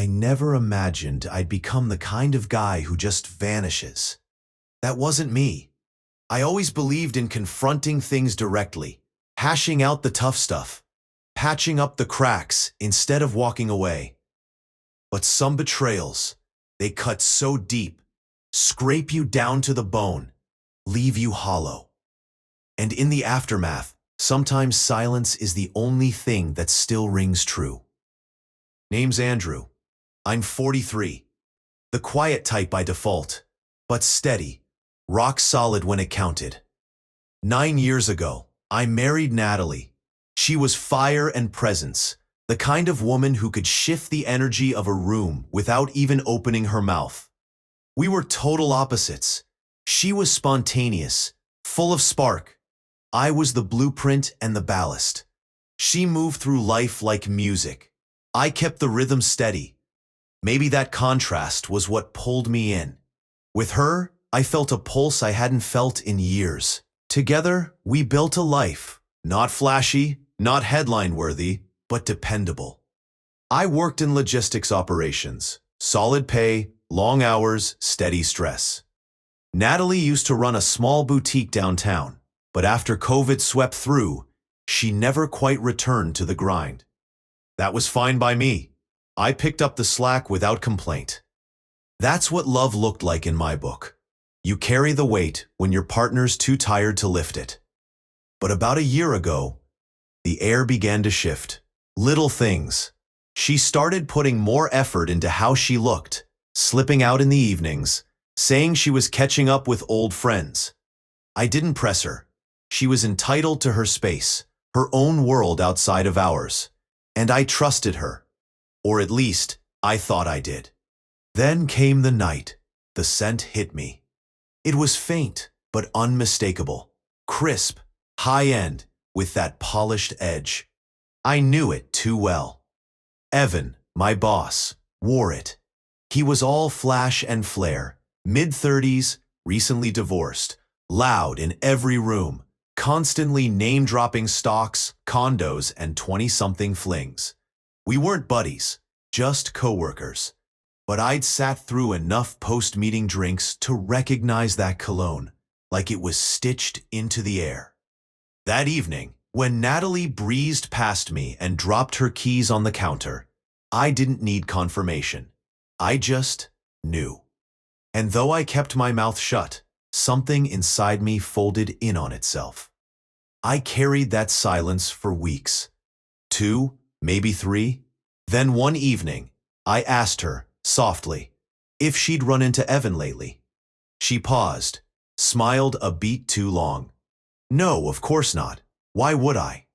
I never imagined I'd become the kind of guy who just vanishes. That wasn't me. I always believed in confronting things directly, hashing out the tough stuff, patching up the cracks instead of walking away. But some betrayals, they cut so deep, scrape you down to the bone, leave you hollow. And in the aftermath, sometimes silence is the only thing that still rings true. Name's Andrew. I'm 43. The quiet type by default, but steady, rock solid when it counted. 9 years ago, I married Natalie. She was fire and presence, the kind of woman who could shift the energy of a room without even opening her mouth. We were total opposites. She was spontaneous, full of spark. I was the blueprint and the ballast. She moved through life like music. I kept the rhythm steady. Maybe that contrast was what pulled me in. With her, I felt a pulse I hadn't felt in years. Together, we built a life. Not flashy, not headline-worthy, but dependable. I worked in logistics operations. Solid pay, long hours, steady stress. Natalie used to run a small boutique downtown, but after COVID swept through, she never quite returned to the grind. That was fine by me. I picked up the slack without complaint. That's what love looked like in my book. You carry the weight when your partner's too tired to lift it. But about a year ago, the air began to shift. Little things. She started putting more effort into how she looked, slipping out in the evenings, saying she was catching up with old friends. I didn't press her. She was entitled to her space, her own world outside of ours. And I trusted her. Or at least, I thought I did. Then came the night. The scent hit me. It was faint, but unmistakable. Crisp, high-end, with that polished edge. I knew it too well. Evan, my boss, wore it. He was all flash and flare, mid-30s, recently divorced, loud in every room, constantly name-dropping stocks, condos, and 20-something flings. We weren't buddies, just coworkers. But I'd sat through enough post-meeting drinks to recognize that cologne, like it was stitched into the air. That evening, when Natalie breezed past me and dropped her keys on the counter, I didn't need confirmation. I just knew. And though I kept my mouth shut, something inside me folded in on itself. I carried that silence for weeks. 2, maybe 3. Then one evening, I asked her, softly, if she'd run into Evan lately. She paused, smiled a beat too long. No, of course not. Why would I?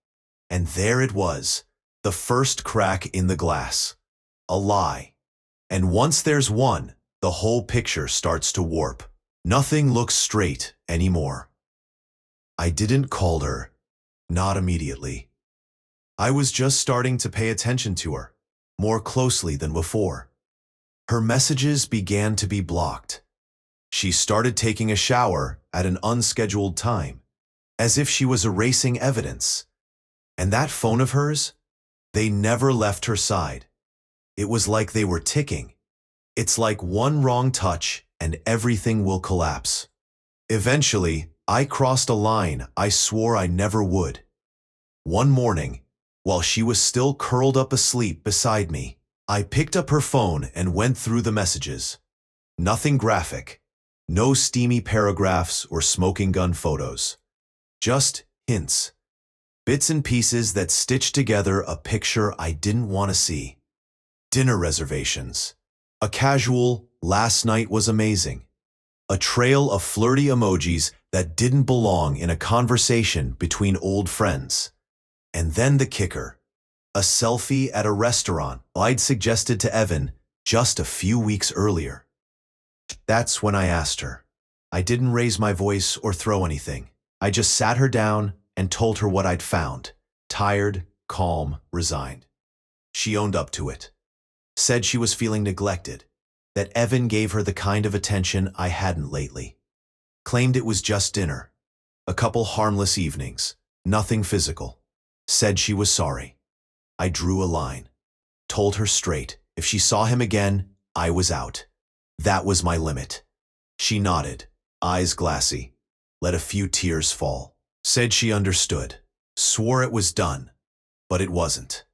And there it was, the first crack in the glass. A lie. And once there's one, the whole picture starts to warp. Nothing looks straight anymore. I didn't call her. Not immediately. I was just starting to pay attention to her, more closely than before. Her messages began to be blocked. She started taking a shower at an unscheduled time, as if she was erasing evidence. And that phone of hers, they never left her side. It was like they were ticking. It's like one wrong touch and everything will collapse. Eventually, I crossed a line I swore I never would. One morning, while she was still curled up asleep beside me, I picked up her phone and went through the messages. Nothing graphic. No steamy paragraphs or smoking gun photos. Just hints. Bits and pieces that stitched together a picture I didn't want to see. Dinner reservations. A casual, "last night was amazing." A trail of flirty emojis that didn't belong in a conversation between old friends. And then the kicker. A selfie at a restaurant I'd suggested to Evan just a few weeks earlier. That's when I asked her. I didn't raise my voice or throw anything. I just sat her down and told her what I'd found. Tired, calm, resigned. She owned up to it. Said she was feeling neglected, that Evan gave her the kind of attention I hadn't lately. Claimed it was just dinner. A couple harmless evenings. Nothing physical. Said she was sorry. I drew a line. Told her straight. If she saw him again, I was out. That was my limit. She nodded, eyes glassy, let a few tears fall. Said she understood. Swore it was done. But it wasn't.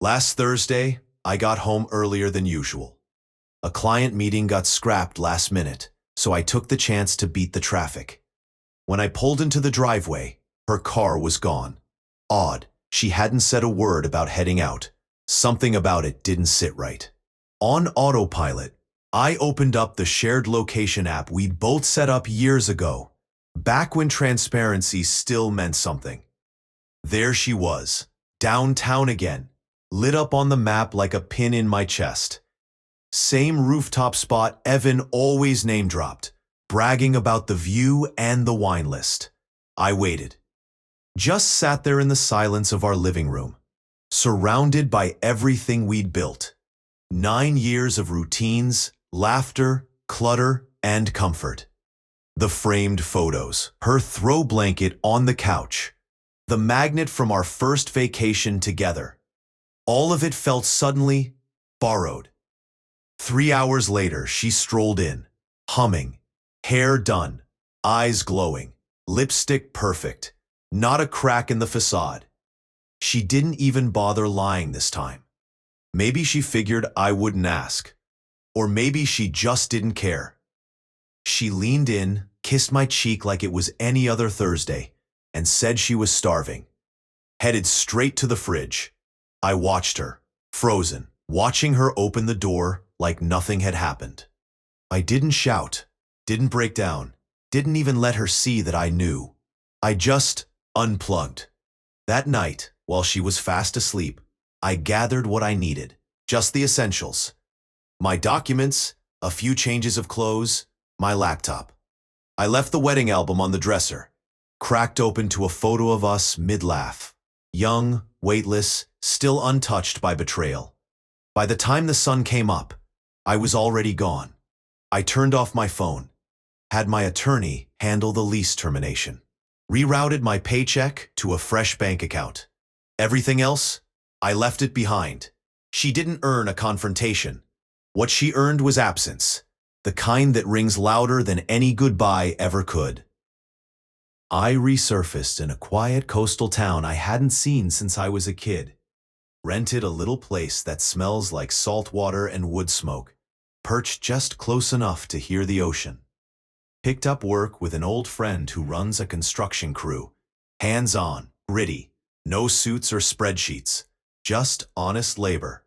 Last Thursday, I got home earlier than usual. A client meeting got scrapped last minute, so I took the chance to beat the traffic. When I pulled into the driveway, her car was gone. Odd, she hadn't said a word about heading out. Something about it didn't sit right. On autopilot, I opened up the shared location app we'd both set up years ago, back when transparency still meant something. There she was, downtown again, lit up on the map like a pin in my chest. Same rooftop spot Evan always name-dropped, bragging about the view and the wine list. I waited. Just sat there in the silence of our living room, surrounded by everything we'd built. 9 years of routines, laughter, clutter, and comfort. The framed photos, her throw blanket on the couch, the magnet from our first vacation together. All of it felt suddenly borrowed. 3 hours later, she strolled in, humming, hair done, eyes glowing, lipstick perfect, not a crack in the facade. She didn't even bother lying this time. Maybe she figured I wouldn't ask. Or maybe she just didn't care. She leaned in, kissed my cheek like it was any other Thursday, and said she was starving. Headed straight to the fridge. I watched her, frozen, watching her open the door like nothing had happened. I didn't shout, didn't break down, didn't even let her see that I knew. I just unplugged. That night, while she was fast asleep, I gathered what I needed, just the essentials. My documents, a few changes of clothes, my laptop. I left the wedding album on the dresser, cracked open to a photo of us mid-laugh. Young, weightless, still untouched by betrayal. By the time the sun came up, I was already gone. I turned off my phone, had my attorney handle the lease termination, rerouted my paycheck to a fresh bank account. Everything else, I left it behind. She didn't earn a confrontation. What she earned was absence, the kind that rings louder than any goodbye ever could. I resurfaced in a quiet coastal town I hadn't seen since I was a kid. Rented a little place that smells like salt water and wood smoke, perched just close enough to hear the ocean. Picked up work with an old friend who runs a construction crew. Hands-on, gritty, no suits or spreadsheets, just honest labor.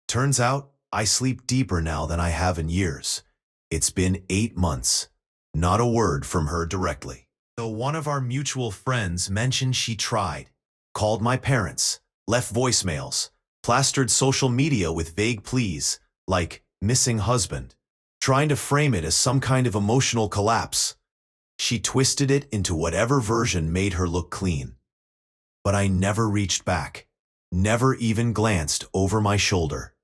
Turns out, I sleep deeper now than I have in years. It's been 8 months. Not a word from her directly. Though one of our mutual friends mentioned she tried, called my parents, left voicemails, plastered social media with vague pleas, like missing husband, trying to frame it as some kind of emotional collapse. She twisted it into whatever version made her look clean. But I never reached back, never even glanced over my shoulder.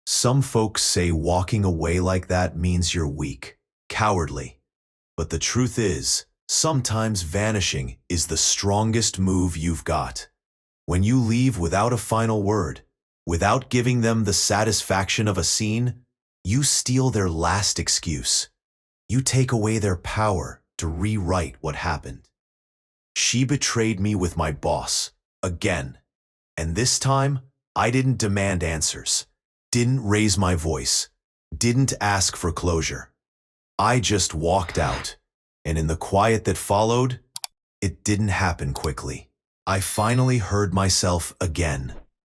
Some folks say walking away like that means you're weak, cowardly. But the truth is, sometimes vanishing is the strongest move you've got. When you leave without a final word, without giving them the satisfaction of a scene, you steal their last excuse. You take away their power to rewrite what happened. She betrayed me with my boss, again. And this time, I didn't demand answers, didn't raise my voice, didn't ask for closure. I just walked out, and in the quiet that followed, it didn't happen quickly. I finally heard myself again.